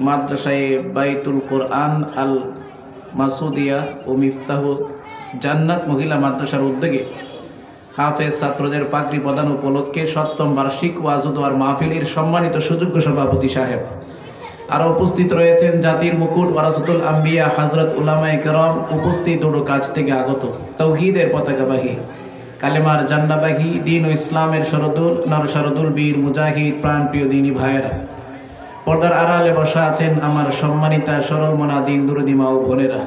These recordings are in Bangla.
মাদ্রাসায়ে বাইতুল কোরআন আল মাসুদিয়া ও মিফতাহ জান্নাত মহিলা মাদ্রাসার উদ্যোগে হাফেজ ছাত্রদের পাগড়ি প্রদান উপলক্ষে ৭ম বার্ষিক ওয়াজ ও দোয়ার মাহফিলের সম্মানিত সুযোগ্য সভাপতি সাহেব, আরও উপস্থিত রয়েছেন জাতির মুকুট ওয়ারাসাতুল আম্বিয়া হযরত উলামায়ে কেরাম, উপস্থিত দূর কাছ থেকে আগত তাওহীদের পতাকাবাহী, কালেমার জান্নাবাহী, দ্বীন ও ইসলামের শরদুল নরশরদুল বীর মুজাহিদ প্রাণপ্রিয় দিনী ভাইয়েরা, পর্দার আড়ালে বসা আছেন আমার সম্মানিতা সরল মনা দিন দুরুদি মা ও বোনেরা।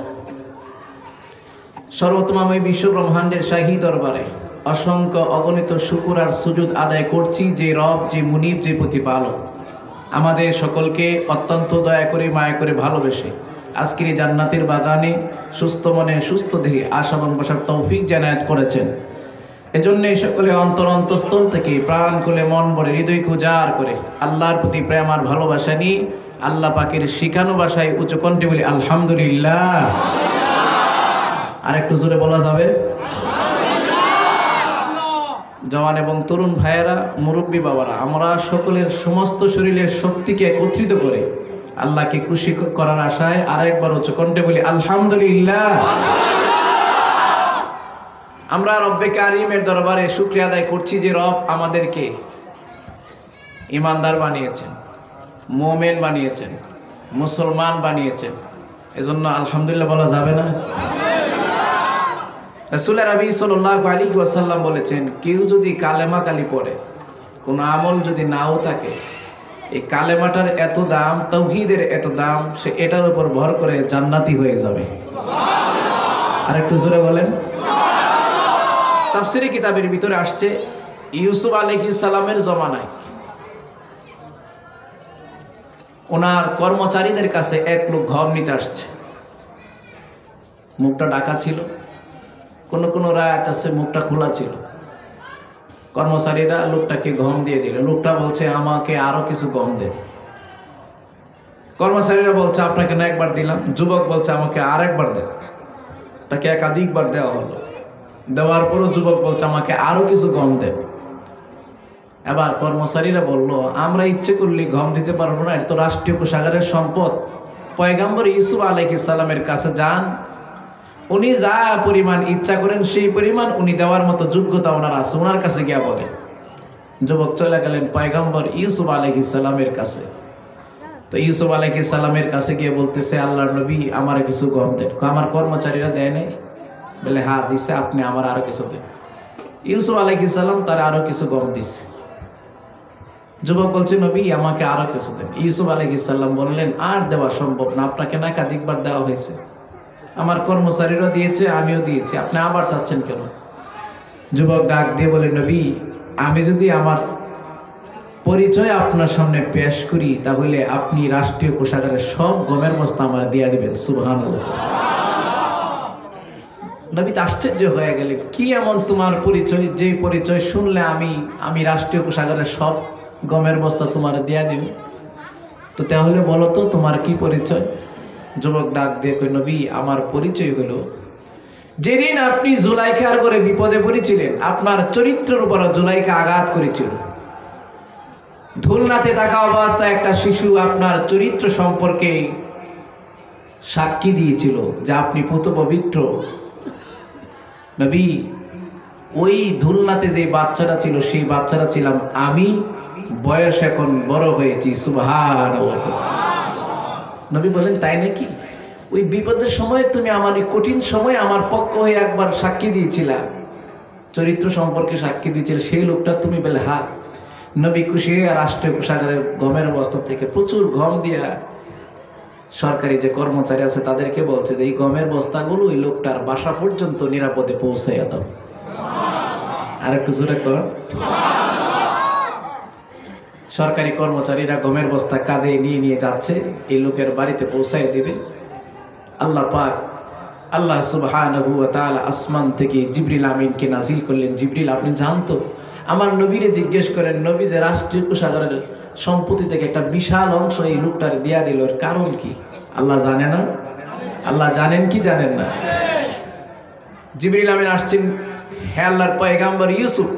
সর্বোত্তমময় বিশ্ব ব্রহ্মাণ্ডের শাহী দরবারে অসংখ্য অগণিত শুকর আর সুজুদ আদায় করছি যে রব, যে মুনিব, যে প্রতিপালক আমাদের সকলকে অত্যন্ত দয়া করে মায়া করে ভালোবেসে আজকের এই জান্নাতের বাগানে সুস্থ মনে সুস্থ দেহে আশা এবং বসার তৌফিক জানায়াত করেছেন। এজন্য সকলে অন্তরস্থল থেকে প্রাণ খুলে মন ভরে হৃদয় উজাড় করে আল্লাহর প্রতি প্রেম আর ভালোবাসা নিয়ে আল্লাহ পাকের শিখানো ভাষায় উচ্চ কণ্ঠে বলি আলহামদুলিল্লাহ। আর একটু জোরে বলা যাবে? জওয়ান এবং তরুণ ভাইয়েরা, মুরব্বী বাবারা, আমরা সকলের সমস্ত শরীরের শক্তিকে একত্রিত করে আল্লাহকে খুশি করার আশায় আরেকবার উচ্চ কণ্ঠে বলি আলহামদুলিল্লাহ। আমরা রব্বে কারিমের দরবারে শুকরিয়া আদায় করছি যে রব আমাদেরকে ইমানদার বানিয়েছেন, মুমিন বানিয়েছেন, মুসলমান বানিয়েছেন। এজন্য আলহামদুলিল্লাহ বলা যাবে না? রাসূল নবী সাল্লাল্লাহু আলাইহি ওয়াসাল্লাম বলেছেন, কেউ যদি কালেমা কালি পড়ে, কোনো আমল যদি নাও থাকে, এই কালেমাটার এত দাম, তাওহীদের এত দাম, সে এটার উপর ভর করে জান্নাতি হয়ে যাবে। আর একটু জোরে বলেন। তাফসীরে কিতাবের ভিতরে আসছে, ইউসুফ আলাইহিস সালামের জমানায় ওনার কর্মচারীদের কাছে এক লোক গম নিতে আসছে। মুখটা ঢাকা ছিল, কোন রাত আছে মুখটা খোলা ছিল। কর্মচারীরা লোকটাকে গম দিয়ে দিল। লোকটা বলছে, আমাকে আরো কিছু গম দেন। কর্মচারীরা বলছে, আপনাকে না একবার দিলাম। যুবক বলছে, আমাকে আর একবার দেন। তাকে একাধিকবার দেওয়া হলো। দেওয়ার পরও যুবক বলছে, আমাকে আরো কিছু গম দেন। এবার কর্মচারীরা বলল, আমরা ইচ্ছে করলে গম দিতে পারবো না, এটা তো রাষ্ট্রীয় কোষাগারের সম্পদ। পয়গম্বর ইউসুফ আলাইহিস সালামের কাছে যান, উনি যা পরিমাণ ইচ্ছা করেন সেই পরিমাণ উনি দেওয়ার মতো যোগ্যতা ওনার আছে, ওনার কাছে গিয়া বলেন। যুবক চলে গেলেন পয়গম্বর ইউসুফ আলাইহিস সালামের কাছে। তো ইউসুফ আলাইহিস সালামের কাছে গিয়ে বলতেছে, আল্লাহর নবী, আমার কিছু গম দেন। আমার কর্মচারীরা দেয় নাই? বলে, হ্যাঁ দিছে, আপনি আমার আরো কিছু দেন। ইউসুফ আলাইহিস সালাম তার আরো কিছু গম দিচ্ছে। যুবক বলছে, নবী আমাকে আরো কিছু দেন। ইউসুফ আলাইহিস সালাম বললেন, আর দেওয়া সম্ভব না, আপনাকে না একাধিকবার দেওয়া হয়েছে, আমার কর্মচারীরা দিয়েছে, আমিও দিয়েছি, আপনি আবার চাচ্ছেন কেন? যুবক ডাক দিয়ে বলে, নবী, আমি যদি আমার পরিচয় আপনার সামনে পেশ করি, তাহলে আপনি রাষ্ট্রীয় কোষাগারের সব গমের বস্তা আমার দিয়ে দিবেন। সুবহানাল্লাহ। নবী তো আশ্চর্য হয়ে গেলে, কি এমন তোমার পরিচয়, যে পরিচয় শুনলে আমি রাষ্ট্রীয় কোষাগারের সব গমের বস্তা তোমার দিয়ে দিব? তো তাহলে বলো তো তোমার কি পরিচয়? যুবক ডাক দিয়ে কই, নবী, আমার পরিচয় হলো, যেদিন আপনি জুলাইখার করে বিপদে পড়েছিলেন, আপনার চরিত্রের উপর জুলাইখা আঘাত করেছিল। ধুলনাতে থাকা অবস্থায় একটা শিশু আপনার চরিত্র সম্পর্কে সাক্ষী দিয়েছিল যে আপনি পুত পবিত্র। নবী, ওই ধুলনাতে যে বাচ্চাটা ছিল, সেই বাচ্চাটা ছিলাম আমি, বয়স এখন বড় হয়েছি। সুবহানাল্লাহ। নবী বলেন, তাই নাকি? ওই বিপদের সময় তুমি আমার, এই কঠিন সময় আমার পক্ষ হয়ে একবার সাক্ষী দিয়েছিলা, চরিত্র সম্পর্কে সাক্ষী দিয়েছিল, সেই লোকটা তুমি? বলে, হ্যাঁ। নবী খুশি হয়ে রাষ্ট্রীয় কোষাগারের গমের বস্তা থেকে প্রচুর গম দিয়া সরকারি যে কর্মচারী আছে তাদেরকে বলছে যে এই গমের বস্তাগুলো ওই লোকটার বাসা পর্যন্ত নিরাপদে পৌঁছাইয়া দাও। আর একটু জোরে কর। সরকারি কর্মচারীরা গমের বস্তা কাঁধে নিয়ে যাচ্ছে, এই লোকের বাড়িতে পৌঁছায় দেবে। আল্লাহ পাক, আল্লাহ সুবহানাহু ওয়া তাআলা আসমান থেকে জিবরিল আমিনকে নাজিল করলেন। জিবরিল, আপনি জানতো, আমার নবীরে জিজ্ঞেস করেন, নবী যে রাষ্ট্রীয় কোষাগারের সম্পত্তি থেকে একটা বিশাল অংশ এই লোকটার দিয়া দিল, এর কারণ কি? আল্লাহ জানে না? আল্লাহ জানেন কি জানেন না? জিবরিল আমিন আসছেন, হে আল্লাহর পয়গম্বর ইউসুফ,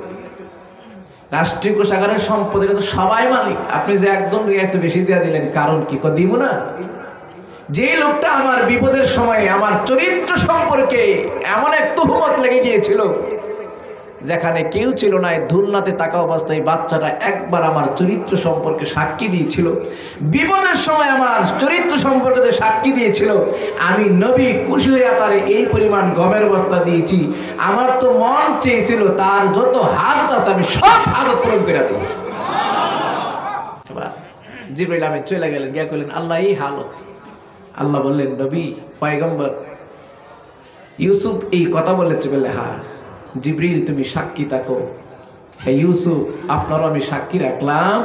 রাষ্ট্রীয় কোষাগারের সম্পদের তো সবাই মালিক, আপনি যে একজন এত বেশি দেওয়া দিলেন কারণ কি? দিব না। যে লোকটা আমার বিপদের সময় আমার চরিত্র সম্পর্কে এমন এক তুহমত লেগে গিয়েছিল, যেখানে কেউ ছিল না, ধুলনাতে থাকা অবস্থায় বাচ্চাটা একবার আমার চরিত্র সম্পর্কে সাক্ষী দিয়েছিল, বিপদের সময় আমার চরিত্র সম্পর্কে সাক্ষী দিয়েছিল, আমি নবী খুশি হইয়া তারে এই পরিমাণ গমের বস্তা দিয়েছি। আমার তো মন চেয়েছিল তার যত হাজত আছে আমি সব হাজত পূরণ করে দিই। জিবরাইল আমিন চলে গেলেন, গিয়া কইলেন আল্লাহ এই হালত। আল্লাহ বললেন নবী পয়গম্বর ইউসুফ এই কথা বলেছে বলে, হ্যাঁ জিবরিল তুমি সাক্ষী থাকো। হে ইউসুফ আপনারও আমি সাক্ষী রাখলাম,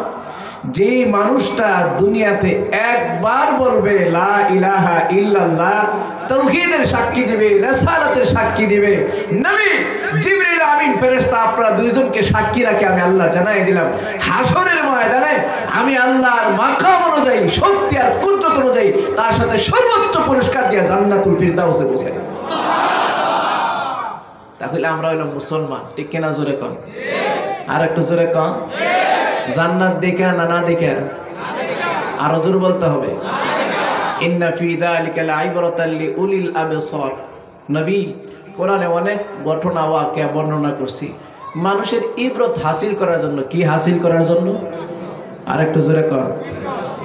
যে মানুষটা দুনিয়াতে একবার বলবে লা ইলাহা ইল্লাল্লাহ, তাওহীদের সাক্ষী দিবে, রিসালাতের সাক্ষী দিবে, নবী জিবরিল আমিন ফেরেশতা আপনারা দুইজনকে সাক্ষী রাখে আমি আল্লাহ জানাই দিলাম, হাসরের ময়দানে আমি আল্লাহর মাকাম অনুযায়ী, শক্তি আর কুদরত অনুযায়ী তার সাথে সর্বোচ্চ পুরস্কার দিয়ে জান্নাতুল ফিরদাউসে পৌঁছাই। তাহলে আমরা হইলাম মুসলমান, ঠিক কিনা? জোরে কন, আর একটু জোরে কন। জান্নাত দেখে না দেখে? আরো জোরে বলতে হবে। ইন্না ফি যালিকা লাইবরাতাল লিউলিল আবসার। নবী কোরআনে অনেক ঘটনা ওয়াকিয়া বর্ণনা করছি মানুষের ইবরত হাসিল করার জন্য। কি হাসিল করার জন্য? আর একটু জোরে কন।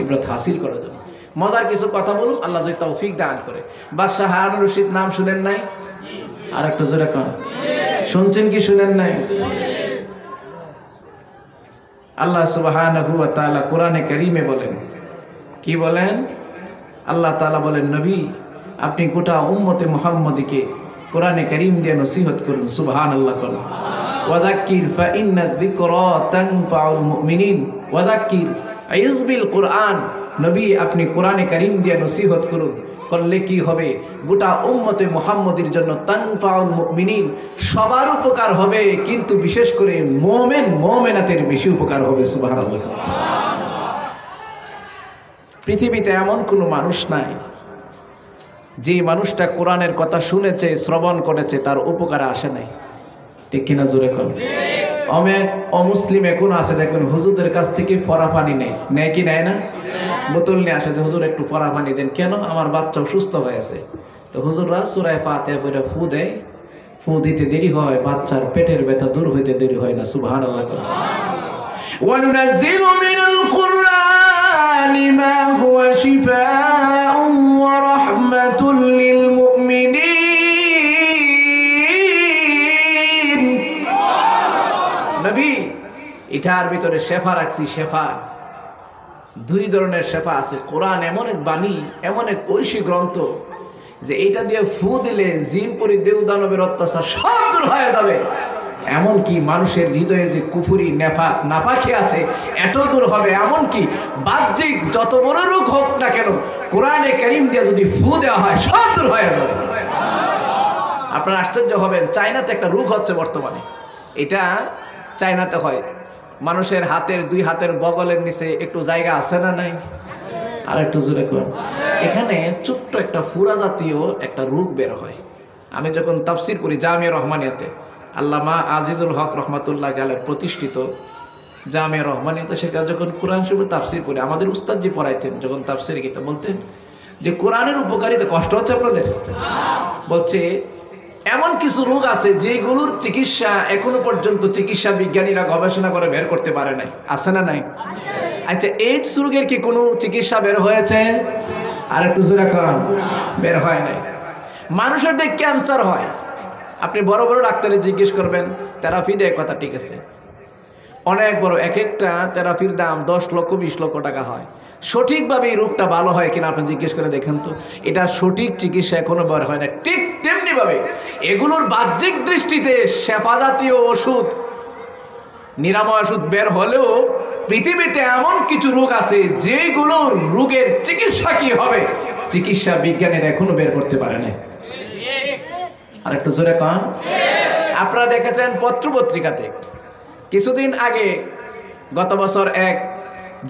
ইবরত হাসিল করার জন্য। মজার কিছু কথা বলুন, আল্লাহ যদি তৌফিক দান করে। বাদশাহ হারুনুর রশিদ নাম শুনেন নাই? আর একটু জোরে কন। শুনছেন কি শুনেন নাই? আল্লাহ সুবহানাহু ওয়া তাআলা কোরআনে কারীমে বলেন, কি বলেন? আল্লাহ তাআলা বলেন নবী আপনি গোটা উম্মতে মুহাম্মাদীকে কোরআনে কারীম দিয়ে নসিহত করুন। সুবহানাল্লাহ করুন। ওয়াযাক্কির ফাইন্না যিকরা তানফাউল মুমিনিন। ওয়াযাক্কির ইযবিল কুরআন। নবী আপনি কোরআনে কারীম দিয়ে নসিহত করুন, করলে কি হবে? গোটা উম্মতে মুহাম্মাদীর জন্য তানফাউল মুমিনিন, সবার উপকার হবে, কিন্তু বিশেষ করে মুমিন মুমিনাতের বেশি উপকার হবে। সুবহানাল্লাহ। পৃথিবীতে এমন কোনো মানুষ নাই যে মানুষটা কোরআনের কথা শুনেছে, শ্রবণ করেছে, তার উপকারে আসে নাই। ঠিক কিনা? জোরে কর। অনেক অমুসলিম এখন আছে, দেখবেন হুজুরদের কাছ থেকে পরা পানি নেয় কি নেয় না? বোতল নিয়ে আসে যে হুজুর একটু পরা পানি দেন। কেন? আমার বাচ্চা সুস্থ হয়েছে। তো হুজুররা সূরা ফাতিহা পড়ে ফু দেয়, ফু দিতে দেরি হয়, বাচ্চার পেটের ব্যথা দূর হইতে দেরি হয় না। সুবহানাল্লাহ। ওয়া নুনাজ্জিলু মিনাল কুরআনি মা হুয়া শিফাa'un ওয়া রাহমাতুল লিল মুমিনিন। নবী এটার ভিতরে শেফা রাখছি। শেফা দুই ধরনের শেফা আছে। কোরআন এমন এক বাণী, এমন এক ঐশী গ্রন্থ যে এটা দিয়ে ফু দিলে জিন পরি দেউ দানবের অত্যাচার সব দূর হয়ে যাবে। এমনকি মানুষের হৃদয়ে যে কুফুরি নেফাক নাপাকি আছে এত দূর হবে। এমনকি বাহ্যিক যত বড় রোগ হোক না কেন, কোরআনে কারীম দিয়ে যদি ফু দেওয়া হয় সব দূর হয়ে যাবে। আপনারা আশ্চর্য হবেন, চায়নাতে একটা রোগ হচ্ছে বর্তমানে। এটা চায়নাতে হয়, মানুষের হাতের দুই হাতের বগলের নিচে একটু জায়গা আছে না নাই? আর একটু জোরে করুন। এখানে ছোট্ট একটা ফুরা জাতীয় একটা রোগ বের হয়। আমি যখন তাফসির করি জামিয়া রহমানিয়াতে, আল্লামা আজিজুল হক রহমাতুল্লাহ আলাইহি প্রতিষ্ঠিত জামিয়া রহমানিয়াতে, সেখানে যখন কোরআন শরীফের তাফসির করি, আমাদের উস্তাদজি পড়াইতেন, যখন তাফসির গীতা বলতেন যে কোরআনের উপকারিতা। কষ্ট হচ্ছে আপনাদের? বলছে এমন কিছু রোগ আছে যেগুলোর চিকিৎসা এখনো পর্যন্ত চিকিৎসা বিজ্ঞানীরা গবেষণা করে বের করতে পারে নাই। আছে না নাই? আচ্ছা, এইডস রোগের কি কোনো চিকিৎসা বের হয়েছে? আর একটু জোরে কন। বের হয় নাই। মানুষের দেখ ক্যান্সার হয়, আপনি বড় বড় ডাক্তারে জিজ্ঞেস করবেন, থেরাপি দেয়, কথা ঠিক আছে, অনেক বড়, এক একটা থেরাপির দাম 10 লক্ষ 20 লক্ষ টাকা হয়। সঠিকভাবে এই রোগটা ভালো হয় কিনা আপনি জিজ্ঞেস করে দেখেন তো, এটা সঠিক চিকিৎসা এখনো বের হয় না। ঠিক তেমনিভাবে এগুলোর বাহ্যিক দৃষ্টিতে শেফা জাতীয় ওষুধ, নিরাময় ওষুধ বের হলেও পৃথিবীতে এমন কিছু রোগ আছে যেগুলোর রোগের চিকিৎসা কি হবে, চিকিৎসা বিজ্ঞানীরা এখনো বের করতে পারে না। আর একটু জোরে কন। আপনারা দেখেছেন পত্রপত্রিকাতে কিছুদিন আগে, গত বছর এক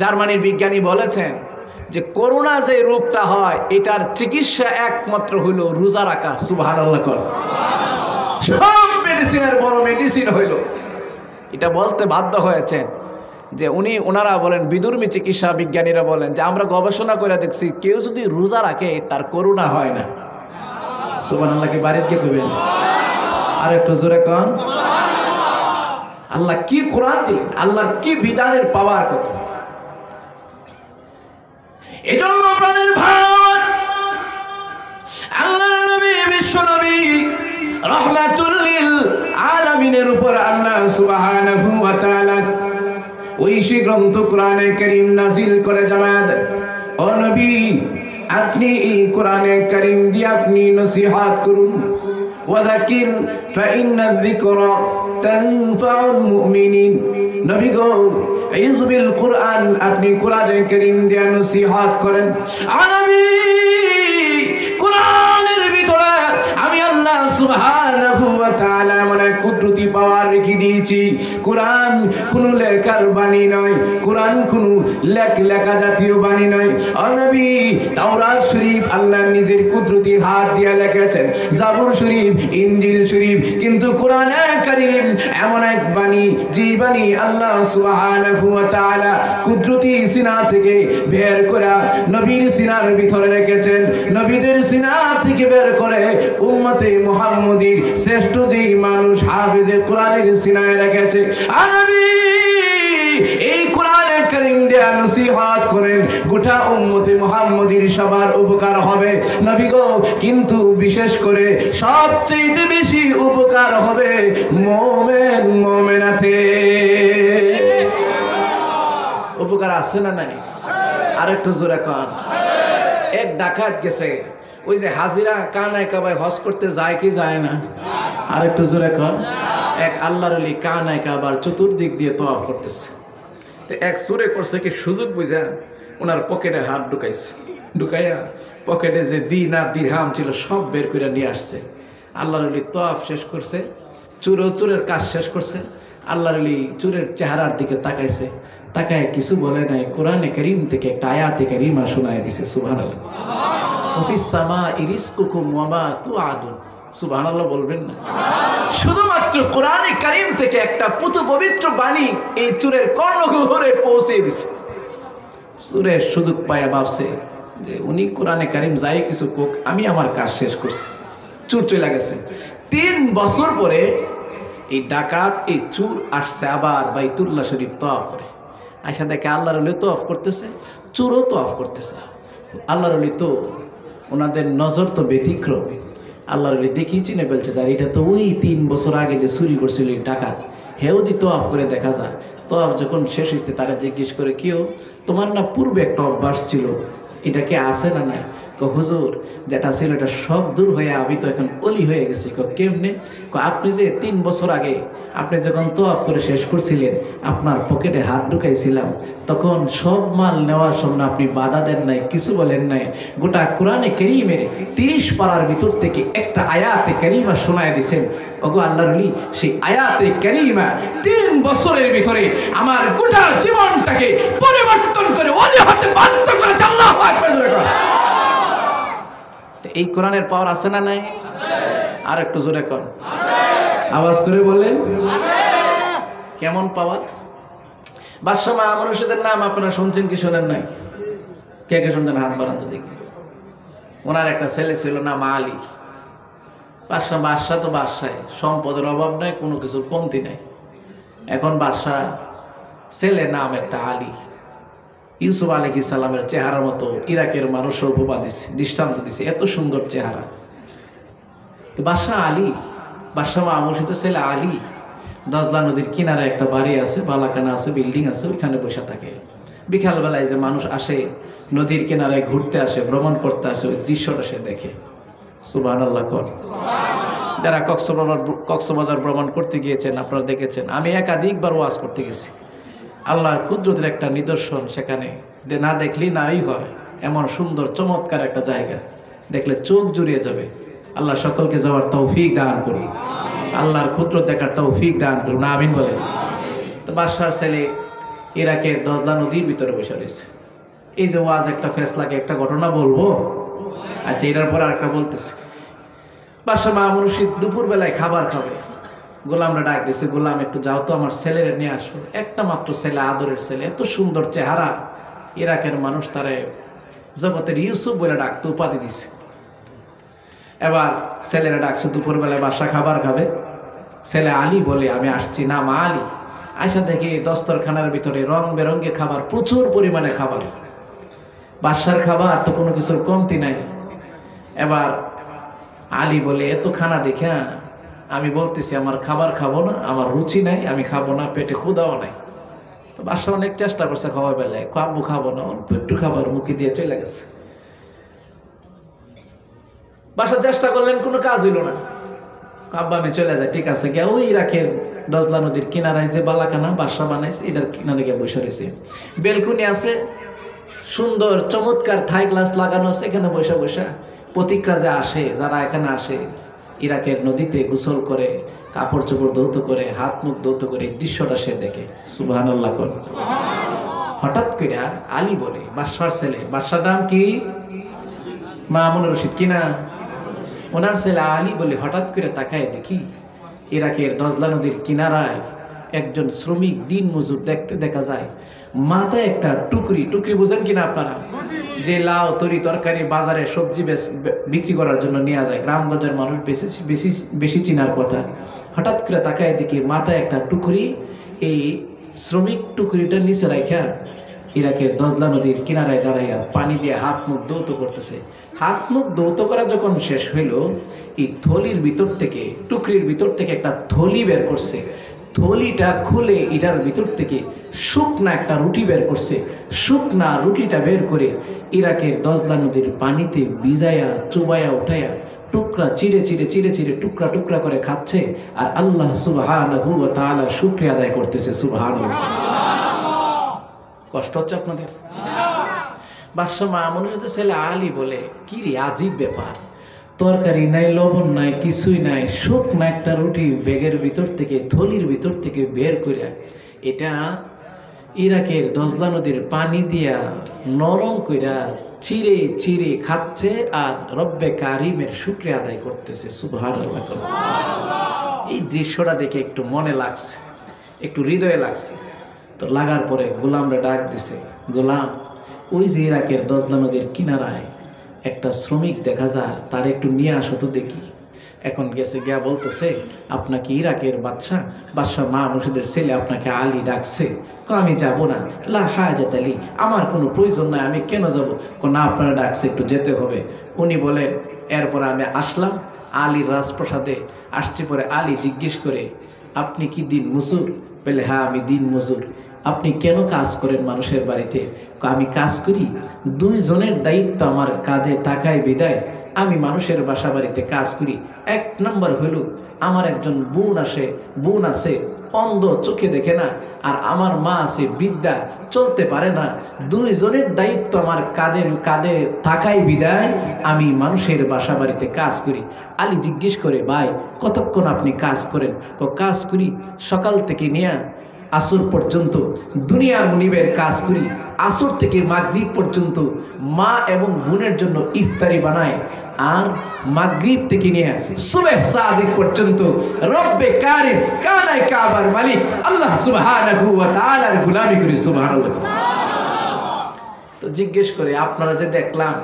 জার্মানির বিজ্ঞানী বলেছেন যে করোনা যে রোগটা হয় এটার চিকিৎসা একমাত্র হইল রোজা রাখা। সুবহানাল্লাহ কর। সব মেডিসিনের বড় মেডিসিন হইল এটা বলতে বাধ্য হয়েছেন যে ওনারা বলেন, বিদুর্মী চিকিৎসা বিজ্ঞানীরা বলেন যে আমরা গবেষণা করে দেখছি কেউ যদি রোজা রাখে তার করোনা হয় না। সুবহানাল্লাহ কি বাড়িতে কে কইবেন? আর একটু জোরে কোন। আল্লাহ কি কোরআন দিলেন, আল্লাহর কি বিধানের পাওয়ার কত। এজন্য প্রাণের ভাই, আল্লাহর নবী বিশ্ব নবী রাহমাতুল লিল আলামিনের উপর আল্লাহ সুবহানাহু ওয়া তাআলা ঐশী গ্রন্থ কোরআনে কারীম নাযিল করে জানায় দেন, ও নবী আপনি এই কোরআনে কারীম দিয়ে আপনি নসিহত করুন। ওয়াযাকির ফাইন্না যিকরা তানফাউল মুমিনিন। নবী গো ইযবিল কোরআন, আপনি কোরআনে কারীম দিয়ে নসিহত করেন। নবী কোরআনের ভিতরে আমি আল্লাহ সুবহানাহু ওয়া তাআলা মানে কুদরতি পাওয়ার রেখে দিয়েছি। কোরআন কোনো লেখার বাণী নয়, কোরআন কোনো লেখা জাতীয় বাণী নয়। ও নবী তাওরাত শরীফ আল্লাহ নিজের কুদরতি হাত দিয়ে লিখেছেন, জাবুর শরীফ, ইনজিল শরীফ, কিন্তু কোরআনে কারীম এমন এক বাণী যে বাণী আল্লাহ সুবহানাহু ওয়া তাআলা কুদরতি সিনা থেকে বের করে নবীর সিনার ভিতরে রেখেছেন। নবীদের সিনা থেকে বের করে উম্মতে মুহাম্মদীর শ্রেষ্ঠ যেই মানুষ হাফেজে কোরআনের সিনায় রেখেছে। নবী এই কোরআনে কারীম দিয়ে নসিহত করেন, গোটা উম্মতে মুহাম্মদীর সবার উপকার হবে। নবী গো কিন্তু বিশেষ করে সবচেয়ে বেশি উপকার হবে মুমিন মুমিনাতে। উপকার আছে না নাই? আরেকটু জোরে কোন। এক ডাকাত গেছে, ওই যে হাজিরা কানায় কাবায় হজ করতে যায় কি যায় না? আরেকটু জোরে কোন। এক আল্লাহর ওলি কানায় কাবার চতুর্দিক দিয়ে তওয়াফ করতেছে। তো এক চোরে করছে কি সুযোগ বুঝা ওনার পকেটে হাত ঢুকাইছে, ঢুকাইয়া পকেটে যে দিনার দিরহাম ছিল সব বের করে নিয়ে আসছে। আল্লাহর ওলি তওয়াফ শেষ করছে, চোরের কাজ শেষ করছে। আল্লাহর ওলি চোরের চেহারার দিকে তাকাইছে, তাকায় কিছু বলে নাই, কোরআনে কারীম থেকে একটা আয়াতে কারীমা শোনায় দিছে। সুবহানাল্লাহ। ওয়াফিস সামাই রিজকুকুম ওয়া মা তুআদুন। সুবহানাল্লাহ বলবেন না? শুধুমাত্র কোরআনে কারীম থেকে একটা পুত পবিত্র বাণী এই চোরের কর্ণগহ্বরে পৌঁছে দিছে। চোরের সুযোগ পায় ভাবছে যে উনি কোরআনে কারীম যাই কিছু কোক, আমি আমার কাজ শেষ করছি। চোর চলে গেছে। 3 বছর পরে এই ডাকাত এই চোর আসছে আবার বাইতুল্লাহ শরীফ তওয়াফ করে। আয়সা দেখে আল্লাহর ওলি তওয়াফ করতেছে, চোরও তওয়াফ করতেছে। আল্লাহর ওলি তো ওনাদের নজর তো ব্যতিক্রম। আল্লাহর ওলি দেখি চিনে ফেলছে, আর এটা তো ওই 3 বছর আগে যে চুরি করছিল এই ডাকাত, হেও দি তওয়াফ করে দেখা যায়। তওয়াফ যখন শেষ হয়েছে তারা জিজ্ঞেস করে, কেউ তোমার না পূর্বে একটা অভ্যাস ছিল, এটা কি আছে না নাই? হুজুর যেটা ছিল এটা সব দূর হয়ে আমি তো এখন অলি হয়ে গেছি। কেমনে? আপনি যে 3 বছর আগে আপনি যখন তওয়াফ করে শেষ করছিলেন, আপনার পকেটে হাত ঢুকাইছিলাম, তখন সব মাল নেওয়ার সময় আপনি বাধা দেন নাই, কিছু বলেন নাই। গোটা কোরআনে কারীমের 30 পারার ভিতর থেকে একটা আয়াতে কারীমা শোনায় দিয়েছেন। ওগো আল্লাহর ওলি, সেই আয়াতে কারীমা 3 বছরের ভিতরে আমার গোটা জীবনটাকে পরিবর্তন করে ওলি হতে বাধ্য করে। আল্লাহু আকবার। এই কোরআনের পাওয়ার আছে না নাই? আর একটু জোরে কর, আওয়াজ করে বলেন কেমন পাওয়ার। বাদশাহ মামুনুদের নাম আপনারা শুনছেন কি শোনেন নাই? কে কে শুনছেন? হাত বাড়ান তো দেখি। ওনার একটা ছেলে ছিল নাম আলী। বাদশাহ তো বাদশাহ, সম্পদের অভাব নাই, কোনো কিছুর কমতি নাই। এখন বাদশাহ ছেলে নাম একটা আলী। ইউসুফ আলাইহিস সালামের চেহারার মতো ইরাকের মানুষও উপমা দিচ্ছে, দৃষ্টান্ত দিচ্ছে, এত সুন্দর চেহারা। তো বাদশাহ মামুনের ছেলে আলী দজলা নদীর কিনারে একটা বাড়ি আছে, বালাখানা আছে, বিল্ডিং আছে, ওইখানে বসে থাকে। বিকালবেলায় যে মানুষ আসে নদীর কিনারায় ঘুরতে আসে, ভ্রমণ করতে আসে, ওই দৃশ্যটা সে দেখে। সুবহানাল্লাহ কর। যারা কক্সবাজার ভ্রমণ করতে গিয়েছেন আপনারা দেখেছেন, আমি একাধিকবার ওয়াজ করতে গেছি। আল্লাহর কুদরতের একটা নিদর্শন সেখানে, যে না দেখলেই নাই হয়, এমন সুন্দর চমৎকার একটা জায়গা, দেখলে চোখ জুড়িয়ে যাবে। আল্লাহ সকলকে যাওয়ার তৌফিক দান করুন, আল্লাহর কুদরত দেখার তৌফিক দান করুন, আমিন বলেন। তো বাদশার ছেলে ইরাকের দজলা নদীর ভিতরে বসে রয়েছে। এই যে ওয়াজ একটা ফেসলাকে একটা ঘটনা বলবো, আচ্ছা এটার পর আরেকটা বলতেছে। বাদশাহ মামুন দুপুরবেলায় খাবার খাবে, গোলামরা ডাক দিছে, গোলাম একটু যাও তো আমার ছেলের নিয়ে আসো। একটা মাত্র ছেলে, আদরের ছেলে, এত সুন্দর চেহারা, ইরাকের মানুষ তারে জগতের ইউসুফ বলে ডাকতে উপাধি দিছে। এবার ছেলেরা ডাকছে, দুপুরবেলায় বাসা খাবার খাবে। ছেলে আলী বলে আমি আসছি, নাম আলী। আয়সা দেখি দস্তরখানার ভিতরে রং বেরঙ্গে খাবার, প্রচুর পরিমাণে খাবার, বাসার খাবার তো কোনো কিছুর কমতি নাই। এবার আলী বলে এত খানা দেখে আমি বলতেছি আমার খাবার খাবো না, আমার রুচি নাই, আমি খাবো না, পেটে ক্ষুধাও নাই। তো বাসা অনেক চেষ্টা করছে খাওয়া বেলায়, আব্বু খাবো না, অল্প একটু খাবার মুখে দিয়ে চলে গেছে। বাসা চেষ্টা করলেন, কোনো কাজ হইল না। আব্বা আমি চলে যায়, ঠিক আছে গিয়া ওই ইরাকের দজলা নদীর কিনারায় যে বালাখানা বাসা বানাইছে এটার কিনারে গিয়ে বসে রয়েছে। বেলকুনি আছে, সুন্দর চমৎকার থাই গ্লাস লাগানো আছে, এখানে বসে বসে প্রতিকরা যে আসে, যারা এখানে আসে ইরাকের নদীতে গোসল করে, কাপড় চোপড় ধৌত করে, হাত মুখ ধৌত করে, এই দৃশ্যটা সে দেখে। সুবহানাল্লাহ কোন। হঠাৎ করে আলী বলে, বাদশার ছেলে, বাদশার নাম কি? মামুনুর রশিদ কিনা? ওনার ছেলে আলী বলে হঠাৎ করে তাকায় দেখি ইরাকের দজলা নদীর কিনারায় একজন শ্রমিক দিন মজুর দেখতে দেখা যায়। মাথায় একটা টুকরি, টুকরি বুঝেন কিনা আপনারা? যে লাউ তরি তরকারি বাজারে সবজি বিক্রি করার জন্য নেওয়া যায়, গ্রামগঞ্জের মানুষ বেশি বেশি বেশি চিনার কথা। হঠাৎ করে তাকায় দেখি মাথায় একটা টুকরি, এই শ্রমিক টুকরিটার নিচে রাখা ইরাকের দজলা নদীর কিনারায় দাঁড়াইয়া পানি দিয়ে হাত মুখ ধৌত করতেছে। হাত মুখ ধৌত করা যখন শেষ হইল, এই থলির ভিতর থেকে, টুকরির ভিতর থেকে একটা থলি বের করছে। থলিটা খুলে এটার ভিতর থেকে শুকনা একটা রুটি বের করছে। শুকনা রুটিটা বের করে ইরাকের দজলা নদীর পানিতে ভিজায়া চুবায়া উঠায়া টুকরা চিরে চিরে চিরে চিরে টুকরা টুকরা করে খাচ্ছে, আর আল্লাহ সুবহানাহু ওয়া তাআলার শুকরিয়া আদায় করতেছে। সুবহানাল্লাহ। কষ্ট হচ্ছে আপনাদের? বাদশা মামুনুর রশিদের ছেলে আলী বলে, কি রে আজীব ব্যাপার, তরকারি নাই, লবণ নাই, কিছুই নাই, শুকনো একটা রুটি ব্যাগের ভিতর থেকে, থলির ভিতর থেকে বের করে এটা ইরাকের দজলা নদীর পানি দিয়া নরম কইরা চিরে চিরে খাচ্ছে আর রব্বে কারিমের শুকরিয়া আদায় করতেছে। সুবহানাল্লাহ। এই দৃশ্যটা দেখে একটু মনে লাগছে, একটু হৃদয়ে লাগছে। তো লাগার পরে গোলামরা ডাক দিছে, গোলাম ওই যে ইরাকের দজলা নদীর কিনারায় একটা শ্রমিক দেখা যায়, তার একটু নিয়ে আসো তো দেখি। এখন গেছে, গিয়া বলতেছে আপনাকে ইরাকের বাদশাহ মামুনুর রশিদের ছেলে আপনাকে আলী ডাকছে। আমি যাব না, লা হাজাত আলী, আমার কোনো প্রয়োজন নাই, আমি কেন যাব? না আপনারা ডাকছে, একটু যেতে হবে। উনি বলেন, এরপর আমি আসলাম আলীর রাজপ্রাসাদে। আসছি পরে আলী জিজ্ঞেস করে, আপনি কি দিন মজুর? বলে হ্যাঁ আমি দিন মজুর। আপনি কেন কাজ করেন মানুষের বাড়িতে? আমি কাজ করি, দুইজনের দায়িত্ব আমার কাঁধে তাকায় বিদায় আমি মানুষের বাসা বাড়িতে কাজ করি। এক নম্বর হইল আমার একজন বোন আছে অন্ধ, চোখে দেখে না, আর আমার মা আছে বৃদ্ধা, চলতে পারে না। দুইজনের দায়িত্ব আমার কাঁধে থাকায় বিদায় আমি মানুষের বাসা বাড়িতে কাজ করি। আলী জিজ্ঞেস করে, ভাই কতক্ষণ আপনি কাজ করেন? কাজ করি সকাল থেকে নিয়ে আসর পর্যন্ত দুনিয়ার মুনিবের কাজ করি। আসর থেকে মাগরিব পর্যন্ত মা এবং বোনের জন্য ইফতারি বানায়, আর মাগরিব থেকে নিয়ে সুবহ সাদিক পর্যন্ত রব্বে কারিম কানায় কাবার মালিক আল্লাহ সুবহানাহু ওয়া তাআলার গোলামি করি। সুবহানাল্লাহ। তো জিজ্ঞেস করে, আপনারা যে দেখলাম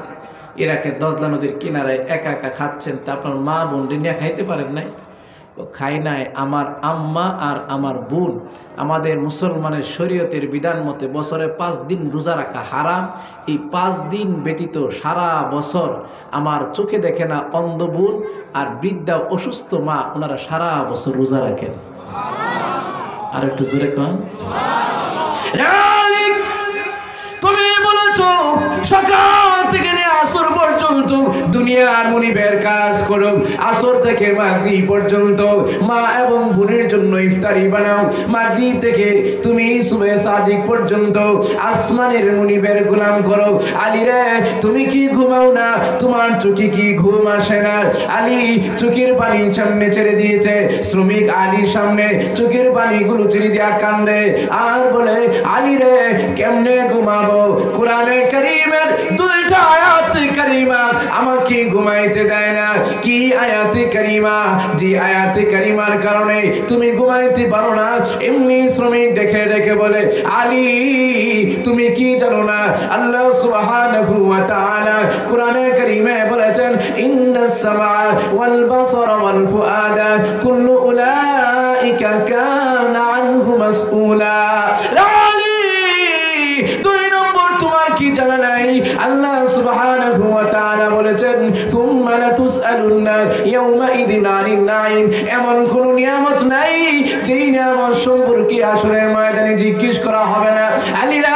ইরাকের দজলা নদীর কিনারায় একা একা খাচ্ছেন, তা আপনার মা বোন নিয়ে খাইতে পারেন নাই? খাই নাই। আমার আম্মা আর আমার বোন, আমাদের মুসলমানের শরীয়তের বিধান মতে বছরে 5 দিন রোজা রাখা হারাম। এই 5 দিন ব্যতীত সারা বছর আমার চোখে দেখে না অন্ধ বোন আর বৃদ্ধা অসুস্থ মা, ওনারা সারা বছর রোজা রাখেন। আর একটু জোরে কন। তুমি বলেছো সকাল থেকে নিয়ে আসর পর্যন্ত দুনিয়ার মুনিবের কাজ করো, আসর থেকে মাগরিব পর্যন্ত মা এবং বোনের জন্য ইফতারি বানাও, মাগরিব থেকে তুমি সুবহে সাদিক পর্যন্ত আসমানের মুনিবের গোলাম করো। আলী রে, তুমি কি ঘুমাও না? তোমার চোখে কি ঘুম আসে না? আলী চোখের পানি সামনে ছেড়ে দিয়েছে। শ্রমিক আলীর সামনে চোখের পানিগুলো ছেড়ে দিয়া কান্দে আর বলে, আলী রে কেমনে ঘুমাবো? কোরআনে কারীমের 2টা আয়াত কারীমা আমাকে ঘুমাইতে দেয় না। কি আয়াতে কারিমা, যে আয়াতে কারিমার কারণে তুমি ঘুমাইতে পারো না। এমনি শ্রমিক দেখে দেখে বলে, আলী তুমি কি জানো না আল্লাহ সুবহানাহু ওয়া তাআলা কোরআনে কারিমে বলেছেন, ইন্নাস সামা ওয়াল বাসারা ওয়াল ফুআদা কুল্লু উলাইকা কানা আনহু মাসউলা। আলী দুই নম্বর তোমার কি জানা নাই? আল্লাহ সুবহানাহু ওয়া তাআলা বলেছেন, সুম্মা লাতুসআলুন্না ইয়াওমাইদিন আনিন নাঈম। এমন কোন নিয়ামত নাই যেই নিয়ামত সম্পর্কে হাসরের ময়দানে জিজ্ঞেস করা হবে না। আলীরা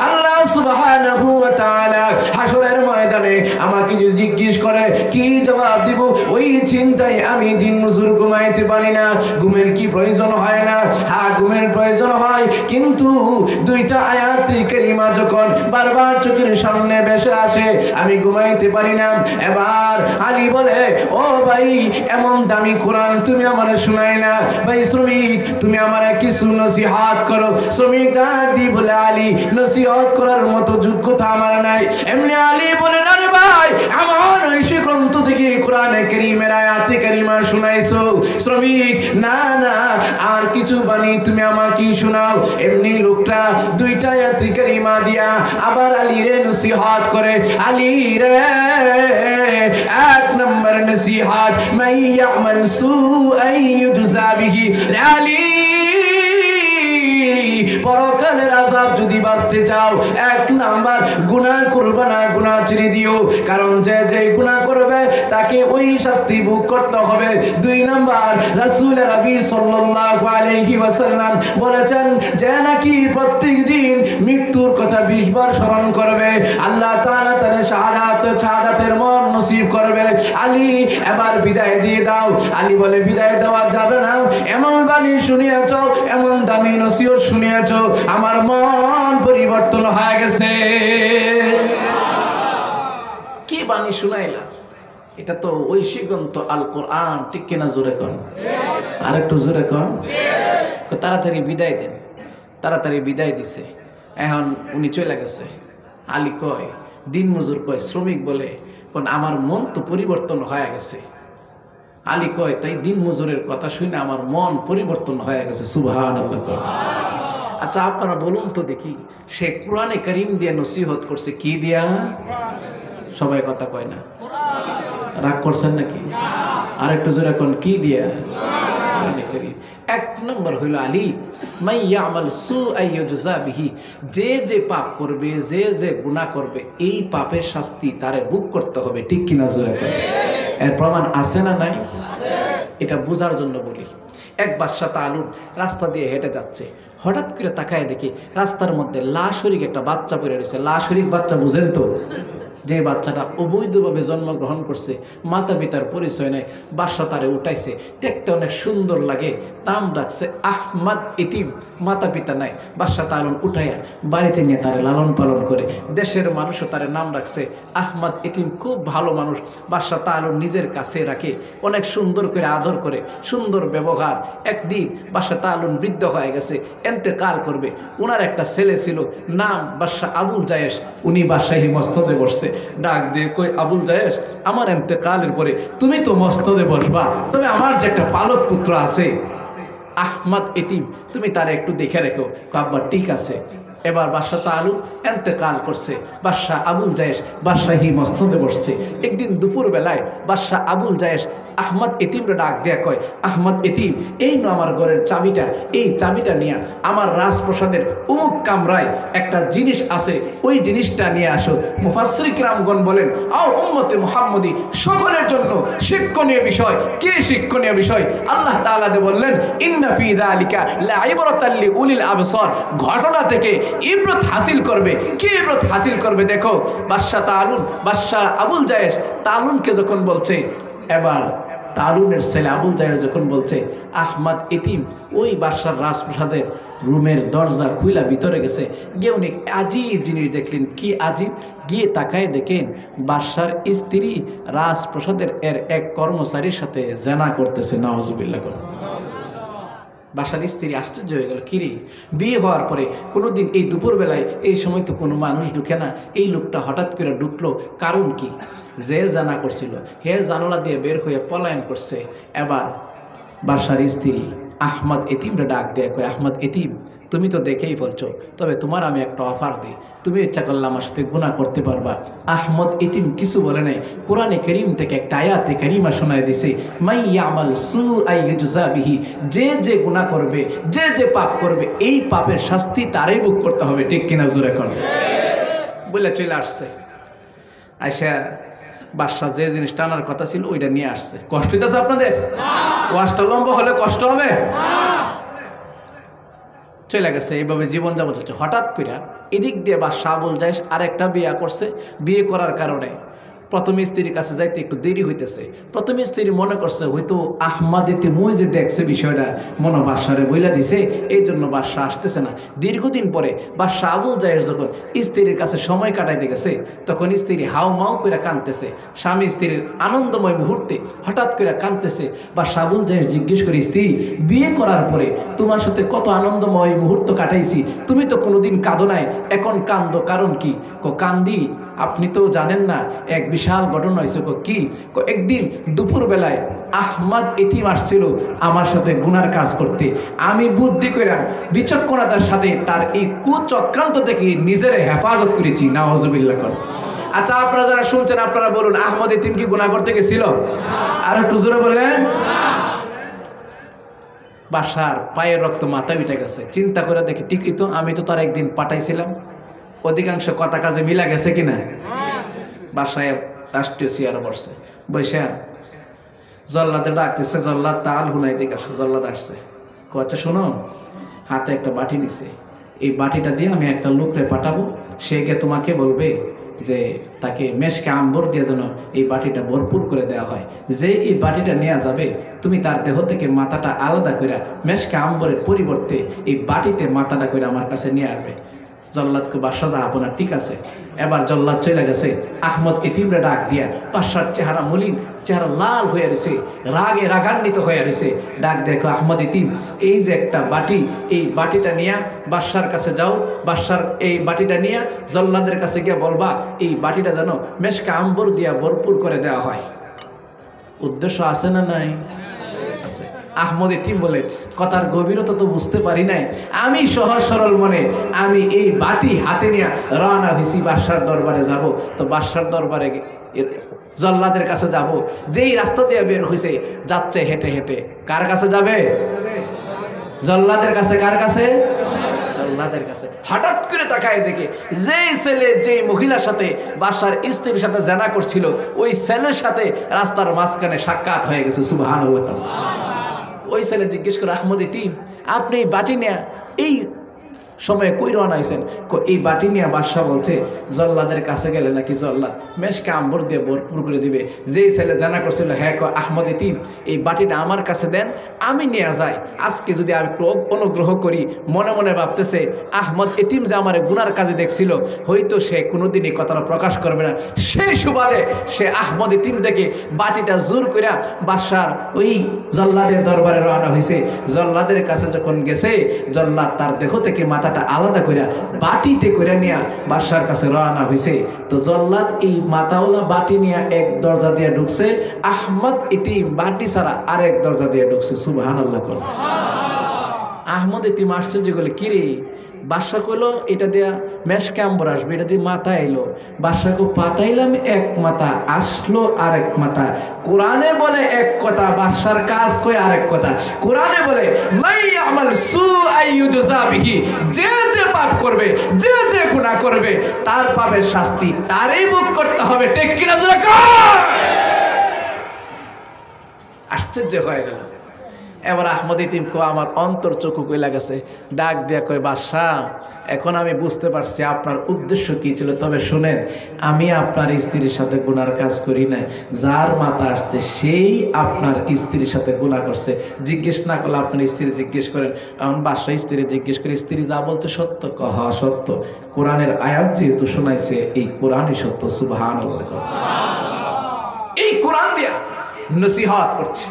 আল্লাহ সুবহানাহু ওয়া তাআলা হাসরের ময়দানে আমাকে যদি জিজ্ঞেস করে কি জবাব দিব? ওই চিন্তায় আমি দিন মজুর ঘুমাইতে পারি না। ঘুমের কি প্রয়োজন হয় না? হ্যাঁ, ঘুমের প্রয়োজন হয়, কিন্তু দুইটা আয়াতে কারিমা যখন বারবার চোখের সামনে ভেসে আসে আমি ঘুমাইতে পারি না। এবার আলী বলে, ও ভাই এমন দামি কোরআন তুমি আমার শোনাই না। ভাই শ্রমিক তুমি আমার কিছু নসিহত করো। শ্রমিক ডাক দি বলে, আলী নসিহত করার মতো যোগ্যতা আমার নাই। এমনি আলী বলে, আরে ভাই আমার ঐশী গ্রন্থ থেকে কোরআনে কারীমের আয়াতে কারিমা শোনাইছো। শ্রমিক না না আর কিছু বাণী তুমি আমাকে শোনাও। এমনি লোকটা দুইটা আয়াতে কারিমা দিয়া আবার আলী রে নসিহত করে। আলী রে এক নম্বর নসিহত, মান ইয়ামাল সুআন ইউজা বিহি। আলী পরকালের আযাব যদি বাঁচতে চাও, এক নাম্বার গুনাহ করবে না, গুনাহ ছেড়ে দিও, কারণ যে যে গুনাহ করবে তাকে ওই শাস্তি ভোগ করতে হবে। দুই নাম্বার রাসূল নবী সাল্লাল্লাহু আলাইহি ওয়াসাল্লাম বলেছেন, যে নাকি প্রত্যেকদিন মৃত্যুর কথা 20 বার স্মরণ করবে আল্লাহ তাআলা তার শাহাদাতের মন নসিব করবে। আলী এবার বিদায় দিয়ে দাও। আলী বলে, বিদায় দেওয়া যাবে না। এমন বাণী শুনিয়েছো, এমন দামি নসিহত শুনিয়েছো, আমার মন পরিবর্তন হয়ে গেছে। কি বাণী শুনাইলা? এটা তো ঐশী গ্রন্থ আল কোরআন, ঠিক কিনা? জোরে কন, আর একটু জোরে কন। তাড়াতাড়ি বিদায় দেন। তাড়াতাড়ি বিদায় দিছে। এখন উনি চলে গেছে। আলী কয়, দিন মজুর কয়, শ্রমিক বলে, কোন আমার মন তো পরিবর্তন হয়ে গেছে। আলী কয়, তাই দিন মজুরের কথা শুনে আমার মন পরিবর্তন হয়ে গেছে। সুবহানাল্লাহ। আচ্ছা আপনারা বলুন তো দেখি, সে কোরআনে কারীম দিয়ে নসিহত করছে কি দিয়া? সবাই কথা কয় না, রাগ করছেন নাকি? আর একটু জোরে কোন, কি দিয়া? কোরআনে কারীম। এক নম্বর হইল আলী, মান ইয়ামাল সুআন ইউজা বিহি। যে যে পাপ করবে, যে যে গুনাহ করবে, এই পাপের শাস্তি তারে ভোগ করতে হবে, ঠিক কিনা? জোরে কোন। এর প্রমাণ আছে না নাই? এটা বোঝার জন্য বলি। এক বাদশা তালুন রাস্তা দিয়ে হেঁটে যাচ্ছে, হঠাৎ করে তাকায় দেখি রাস্তার মধ্যে লাশরিক একটা বাচ্চা পড়ে রয়েছে। লাশরিক বাচ্চা বুঝেন তো? যে বাচ্চাটা অবৈধভাবে জন্মগ্রহণ করছে, মাতা পিতার পরিচয় নেই, বাদশা তারে উঠাইছে, দেখতে অনেক সুন্দর লাগে, নাম রাখছে আহমদ ইতিম। মাতা পিতা নাই, বাদশা তালুন উঠাইয়া বাড়িতে নিয়ে তারে লালন পালন করে। দেশের মানুষও তারে নাম রাখছে আহমদ ইতিম, খুব ভালো মানুষ। বাদশা তালুন নিজের কাছে রাখে, অনেক সুন্দর করে আদর করে, সুন্দর ব্যবহার। একদিন বাদশা তালুন বৃদ্ধ হয়ে গেছে, এন্তেকাল করবে। ওনার একটা ছেলে ছিল, নাম বাদশা আবুল জায়েশ। উনি বাদশাহী মস্তদে বসছে, ডাক দিয়ে কই, আবুল জায়েশ আমার এন্তেকালের পরে তুমি তো মস্তদে বসবা, তবে আমার যে একটা পালক পুত্র আছে আহমদ ইতিম, তুমি তারা একটু দেখে রেখো। আব্বা ঠিক আছে। এবার বাদশা তালুন এন্তেকাল করছে, বাদশা আবুল জায়েশ বাদশাহী মস্তদে বসছে। একদিন দুপুর বেলায় বাদশা আবুল জায়েশ আহমদ ইতিমরে ডাক দেয়া কয়, আহমদ ইতিম এই নো আমার ঘরের চাবিটা, এই চাবিটা নিয়ে আমার রাজপ্রসাদের অমুক কামরায় একটা জিনিস আছে, ওই জিনিসটা নিয়ে আসো। মুফাসসির কিরামগণ বলেন, আও উম্মতে মুহাম্মদী সকলের জন্য শিক্ষণীয় বিষয়। কি শিক্ষণীয় বিষয়? আল্লাহ তাআলা বললেন, ইন্না ফি যালিকা লাইবরাতাল লিউলিল আবসার। ঘটনা থেকে ইবরত হাসিল করবে। কি ইবরত হাসিল করবে? দেখো, বাদশা তালুন, বাদশা আবুল জায়েশ তালুনকে যখন বলছে, এবার তালুনের ছেলে আবুল জায়েশ যখন বলছে আহমদ ইতিম ওই বাদশার রাজপ্রাসাদের রুমের দরজা খুইলা ভিতরে গেছে, গিয়ে উনি আজীব জিনিস দেখলেন। কি আজীব? গিয়ে তাকায় দেখেন বাদশার স্ত্রী রাজপ্রাসাদের এর এক কর্মচারীর সাথে জেনা করতেছে। নাউজুবিল্লাহ। বাসার স্ত্রী আশ্চর্য হয়ে গেল, কিরে বিয়ে হওয়ার পরে কোনোদিন এই দুপুরবেলায় এই সময় তো কোনো মানুষ ঢুকে না, এই লোকটা হঠাৎ করে ঢুকলো, কারণ কি? যে জানা করছিল হে জানালা দিয়ে বের হয়ে পলায়ন করছে। এবার বাসার স্ত্রী আহমদ এতিমরে ডাক দেয়, কয় আহমদ এতিম, তুমি তো দেখেই বলছো, তবে তোমার আমি একটা অফার দিই, তুমি ইচ্ছা করলে আমার সাথে গুনাহ করতে পারবা। আহমদ এতিম কিছু বলে নাই, কোরআনে করিম থেকে একটা আয়াতে কারিমা শোনায় দিছে, মাই ইয়ামাল সুআ ইউজা বিহি, যে যে গুনাহ করবে, যে যে পাপ করবে, এই পাপের শাস্তি তারই ভোগ করতে হবে। ঠিক কিনা জোরে কর। বলে চলে আসছে, আয়সা বাদশা যে জিনিসটা আনার কথা ছিল ওইটা নিয়ে আসছে। কষ্ট হইতেছে আপনাদের? ওয়াজটা লম্বা হলে কষ্ট হবে? চলে গেছে, এইভাবে জীবনযাপন চলছে। হঠাৎ করে এদিক দিয়ে বাদশা আবুল জায়েশ আরেকটা বিয়ে করছে। বিয়ে করার কারণে প্রথম স্ত্রীর কাছে যাইতে একটু দেরি হইতেছে। প্রথম স্ত্রী মনে করছে হয়তো আহমদ এতিম যে দেখছে বিষয়টা, মনে বাদশারে বইলা দিছে, এই জন্য বাদশা আসতেছে না। দীর্ঘদিন পরে বাদশা আবুল জায়েশ যখন স্ত্রীর কাছে সময় কাটাইতে গেছে, তখন স্ত্রী হাউ মাউ করে কাঁদতেছে। স্বামী স্ত্রীর আনন্দময় মুহূর্তে হঠাৎ করে কাঁদতেছে। বাদশা আবুল জায়েশ জিজ্ঞেস করি, স্ত্রী বিয়ে করার পরে তোমার সাথে কত আনন্দময় মুহূর্ত কাটাইছি, তুমি তো কোনোদিন কাঁদো নাই, এখন কান্দো কারণ কি? কান্দি আপনি তো জানেন না, এক বিশাল ঘটনা হয়েছে। কি? একদিন দুপুর বেলায় আহমদ এতিম আসছিল আমার সাথে গুনার কাজ করতে, আমি বুদ্ধি করে বিচক্ষণতার সাথে তার এই কুচক্রান্ত থেকে নিজের হেফাজত করেছি। নাউজুবিল্লাহ কর। আচ্ছা, আপনারা যারা শুনছেন আপনারা বলুন, আহমদ এতিম কি গুনাহ করতে গেছিল? আর একটু জোরে বলেন। বাসার পায়ের রক্ত মাথা উঠে গেছে। চিন্তা করে দেখি, ঠিকই তো, আমি তো তার একদিন পাঠাইছিলাম, অধিকাংশ কথা কাজে মিলা গেছে কিনা। বাসায় রাষ্ট্রীয় চেয়ারে বসছে, বৈশা জল্লাদে ডাকতেছে, জল্লাদ তাল হুনাই দিকে আসো। জল্লাদ আসছে, আচ্ছা শোনো, হাতে একটা বাটি নিছে, এই বাটিটা দিয়ে আমি একটা লোকরে পাঠাবো, সে গিয়ে তোমাকে বলবে যে তাকে মেশকে আম্বর দিয়ে যেন এই বাটিটা ভরপুর করে দেওয়া হয়। যে এই বাটিটা নেওয়া যাবে, তুমি তার দেহ থেকে মাথাটা আলাদা করে মেশকে আম্বরের পরিবর্তে এই বাটিতে মাথাটা করে আমার কাছে নিয়ে আসবে। জল্লাদকে বাদশা যাবো না, ঠিক আছে। এবার জল্লাদ চলে গেছে, আহমদ এতিমরে ডাক দিয়া, বাদশার চেহারা মলিন, চেহারা লাল হয়ে রয়েছে, রাগে রাগান্বিত হয়ে রয়েছে। ডাক দেখো, আহমদ এতিম, এই যে একটা বাটি, এই বাটিটা নিয়ে বাদশার কাছে যাও, বাদশার এই বাটিটা নিয়ে জল্লাদের কাছে গিয়ে বলবা এই বাটিটা যেন মেশকে আম্বর দিয়া ভরপুর করে দেওয়া হয়। উদ্দেশ্য আছে না নাই? আছে। আহমদ এতিম বলে, কথার গভীরতা তো বুঝতে পারি নাই, আমি সহজ সরল মনে আমি এই বাটি হাতে নিয়ে রওনা হয়েছি বাদশার দরবারে যাব। তো বাদশার দরবারে জল্লাদের কাছে যাব, যেই রাস্তা দিয়ে বের হয়েছে যাচ্ছে হেঁটে হেঁটে, কার কাছে যাবে? জল্লাদের কাছে। কার কাছে? জল্লাদের কাছে। হঠাৎ করে তাকায় দেখে যেই ছেলে যেই মহিলার সাথে বাদশার স্ত্রীর সাথে জানা করছিল, ওই ছেলের সাথে রাস্তার মাঝখানে সাক্ষাৎ হয়ে গেছে। সুবহানাল্লাহ। ওই ছেলে জিজ্ঞেস করে, আহমদ এতিম, আপনি এই বাটি নিয়ে এই সময়ে কই রওনা হয়েছেন? এই বাটি নিয়ে বাদশা বলছে জল্লাদের কাছে গেলে নাকি জল্লাদ মেশকে আম্বর দিয়ে ভরপুর করে দিবে। যেই ছেলে জানা করছিল, হ্যাঁ আহমদ এতিম, এই বাটিটা আমার কাছে দেন, আমি নিয়ে যাই। আজকে যদি আমি একটু অনুগ্রহ করি, মনে মনে ভাবতেছে আহমদ এতিম যে আমার গুনার কাজে দেখছিল, হয়তো সে কোনোদিন এই কথাটা প্রকাশ করবে না। সেই সুবাদে সে আহমদ এতিম থেকে বাটিটা জোর করে বাদশার ওই জল্লাদের দরবারে রওনা হয়েছে। জল্লাদের কাছে যখন গেছে, জল্লাদ তার দেহ থেকে মাথা আলাদা করে বাটিতে করে নিয়ে বাদশার কাছে রওনা হয়েছে। তো জল্লাদ এই মাথাওয়ালা বাটি নিয়ে এক দরজা দিয়ে ঢুকছে, আহমদ এতিম বাটি ছাড়া আরেক দরজা দিয়ে ঢুকছে। সুবহানাল্লাহ। আহমদ এতিম আশ্চর্য করলে, কিরে? বাদশা কইলো এটা দিয়া মেশকে আম্বর আসবে, এটা দিয়ে মাথা এলো। বাদশাকে পাঠাইলাম এক মাথা, আসলো আরেক মাথা। কোরআনে বলে এক কথা, বাদশার কাজ কই আরেক কথা। কোরআনে বলে মাই আমাল সুআ ইউজা বিহি, যে যে পাপ করবে, যে যে গুনাহ করবে, তার পাপের শাস্তি তারই ভোগ করতে হবে। ঠিক কিনা জোরে কর। আশ্চর্য হয়ে গেল। এবার আহমদ এতিম আমার অন্তর চক্ষু কইলা গেছে, ডাক দিয়া কয়, বাদশাহ এখন আমি বুঝতে পারছি আপনার উদ্দেশ্য কি ছিল। তবে শুনেন, আমি আপনার স্ত্রীর সাথে গুনার কাজ করি নাই, যার মাথা আসছে সেই আপনার স্ত্রীর সাথে গুনাহ করছে। জিজ্ঞেস না করলে আপনার স্ত্রী জিজ্ঞেস করেন। এখন বাদশাহ স্ত্রী জিজ্ঞেস করে, স্ত্রী যা বলতে সত্য? হ্যাঁ সত্য, কোরআনের আয়াত যেহেতু শোনাইছে, এই কোরআনই সত্য। সুবহানাল্লাহ। এই কোরআন দিয়া নসিহত করছে।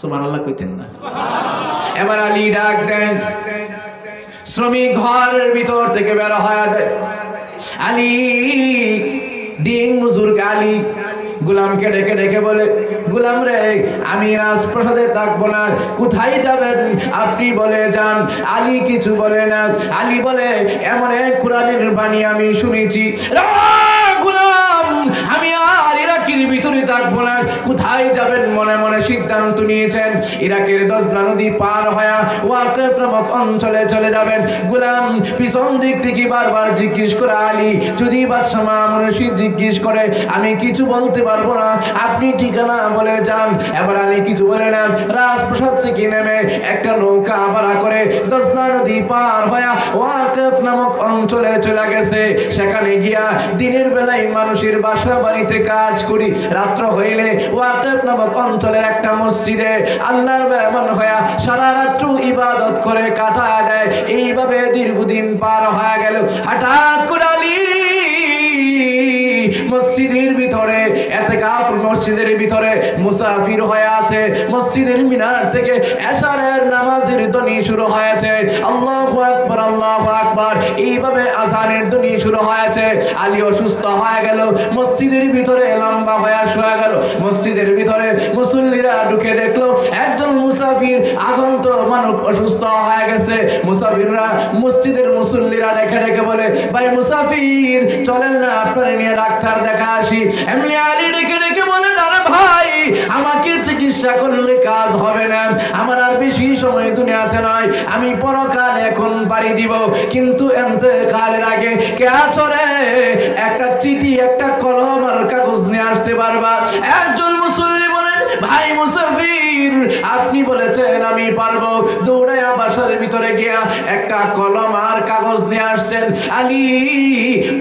সুবহানাল্লাহ কইতেন না? এবার আলী ডাক দেন, শ্রমিক ঘরের ভিতর থেকে বের হয়ে যায়। আলী দিন মজুর আলী গোলামকে ডেকে ডেকে বলে, গোলাম রে, আমি রাজপ্রাসাদে থাকবো না, কোথায় যাবেন আপনি বলে যান। আলী কিছু বলে না। আলী বলে, এমন এক কোরআনের বাণী আমি শুনেছি, গোলাম আমি আর ইরাকের ভিতরে থাকবো না, কোথায় যাবেন মনে মনে সিদ্ধান্ত নিয়েছেন ইরাকের দজলা নদী পার হয়ে ওয়াকিফ নামক অঞ্চলে চলে যাবেন। গোলাম পিছন দিক থেকে বারবার জিজ্ঞেস করে, আলী যদি বাদশা মামুন রশিদ জিজ্ঞেস করে আমি কিছু বলতে পারবো না, আপনি ঠিকানা বলে যান। এবার আলী কিছু বলে না। রাজপ্রাসাদ থেকে নেমে একটা নৌকা ভাড়া করে দজলা নদী পার হয়ে ওয়াকিফ নামক অঞ্চলে চলে গেছে। সেখানে গিয়া দিনের বেলায় মানুষের বাসা বাড়িতে কাজ করি, রাত্র হইলে ওয়াকিফ নামক অঞ্চলের একটা মসজিদে আল্লাহর মেহমান হইয়া সারা রাত্র ইবাদত করে কাটায় দেয়। এইভাবে দীর্ঘদিন পার হয়ে গেল। হঠাৎ করে আলী মসজিদের ভিতরে ইতিকাফ, মসজিদের ভিতরে মুসাফির হয়ে আছে। মসজিদের মিনার থেকে এশারের নামাজের ধ্বনি শুরু হয়েছে, আল্লাহু আকবার আল্লাহু আকবার, এইভাবে আযানের ধ্বনি শুরু হয়েছে। আলী অসুস্থ হয়ে গেল, মসজিদের ভিতরে লম্বা হয়ে শুয়ে গেল। মসজিদের ভিতরে মুসল্লিরা ঢুকে দেখলো একজন মুসাফির আগন্ত মানুষ অসুস্থ হয়ে গেছে। মুসাফিররা মসজিদের মুসল্লিরা ডেকে ডেকে বলে, ভাই মুসাফির চলেন না আপনার নিয়ে ডাক্তার দেখা আসি। এমনি আলী ডেকে ডেকে বলেন, আরে ভাই আমাকে চিকিৎসা করলে কাজ হবে না, আমার আর বেশি সময় দুনিয়াতে নয়, আমি পরকাল এখন পাড়ি দিব, কিন্তু ইন্তেকালের আগে কে আছরে একটা চিঠি, একটা কলম আর কাগজ নিয়ে আসতে পারবা? একজন মুসল্লি বলেন, ভাই মুসাফির আপনি বলেছেন আমি পারবো। দৌড়াইয়া বাসার ভিতরে গিয়া একটা কলম আর কাগজ নিয়ে আসছেন। আলী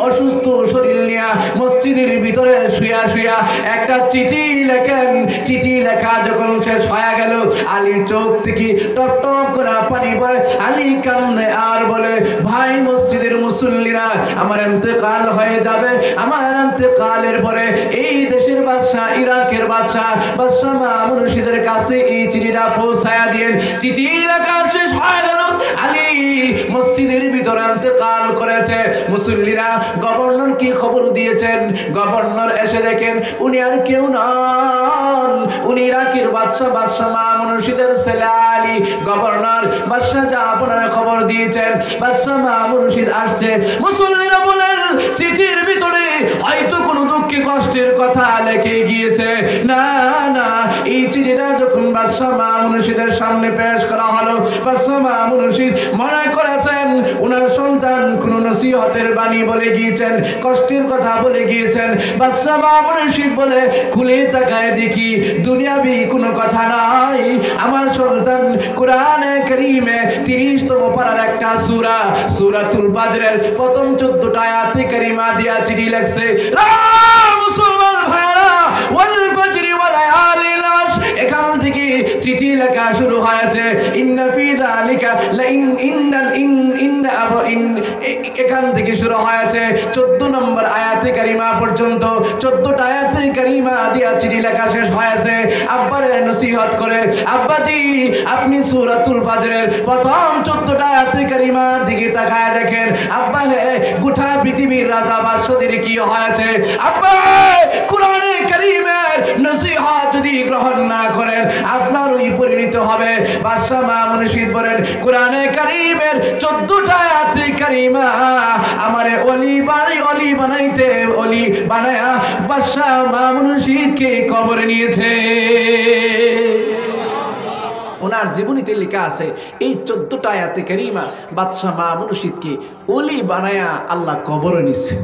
অসুস্থ শরীর নিয়ে মসজিদের ভিতরে শুয়া শুয়া একটা চিঠি লেখেন। চিঠি লেখা যখন শেষ হয়ে গেল, আলীর চোখ থেকে টপ টপ করে পানি পড়ে। আলী কান্দে আর বলে, ভাই মসজিদের মুসল্লিরা, আমার ইন্তেকাল হয়ে যাবে, আমার ইন্তেকালের পরে এই দেশের বাদশা, ইরাকের বাদশা মামুন রশিদের কাছে এই চিঠিটা পৌঁছায়া দিয়েন। চিঠি লেখা শেষ হয়ে গেল, আলী মসজিদের ভিতরে ইন্তেকাল করেছে। মুসল্লিরা গভর্নর কি খবর দিয়েছেন, গভর্নর এসে দেখেন উনি আর কেউ নন, উনি ইরাকের বাদশা মামুন রশিদের ছেলে আলী। গভর্নর বাদশা যা আপনারা খবর দিয়েছেন, বাদশা মামুন রশিদ আসছে। মুসল্লিরা বলেন, চিঠির ভিতরে হয়তো কোনো দুঃখে কষ্টের কথা লেখে গিয়েছে। না না, এই চিঠিটা যখন বাদশা মামুন রশিদের সামনে পেশ করা হলো, বাদশা মামুন রশিদ মনে করেছেন উনার সন্তান কোন নসিহতের বাণী বলে গিয়েছেন, কষ্টের কথা বলে গিয়েছেন। বাদশা মামুন রশিদ বলে, খুলে তাকায় দেখি দুনিয়াবি কোনো কথা নাই, আমার সন্তান কোরআনে কারীমে 30তম পারার একটা সূরা, সূরাতুল ফাজরের প্রথম 14টা আয়াতে কারিমা দিয়া চিঠি লেখছে। মুসলমান ভাইরা, ওয়াল ফাজরি ওয়া লায়ালিল আশর, এখান থেকে চিঠি লেখা শুরু হয়েছে। ইন্না ফি যালিকা লা এখান থেকে শুরু হয়েছে 14 নম্বর আয়াতে কারিমা পর্যন্ত। 14টা আয়াতে কারিমা দিয়া চিঠি লেখা শেষ হয়েছে। আব্বারে নসিহত করে, আব্বাজি আপনি সূরাতুল ফাজরের প্রথম 14টা আয়াতে কারিমার দিকে তাকায় দেখেন। আব্বা হে, গোটা পৃথিবীর রাজা বাদশাদের কি হয়েছে? আব্বা, কোরআনে কারীমের নসিহত যদি গ্রহণ না করেন আপনার ওই পরিণত হবে। বাদশা মামুন রশিদ বলেন, কোরআনে কারীমের 14টা আয়াতে কারিমা আমারে ওলি বানাইতে, ওলি বানায়া বাদশা মামুন রশিদকে কবরে নিয়েছে। ওনার জীবনীতে লেখা আছে এই 14টা আয়াতে কারিমা বাদশা মামুন রশিদকে ওলি বানায়া আল্লাহ কবরে নিয়েছে।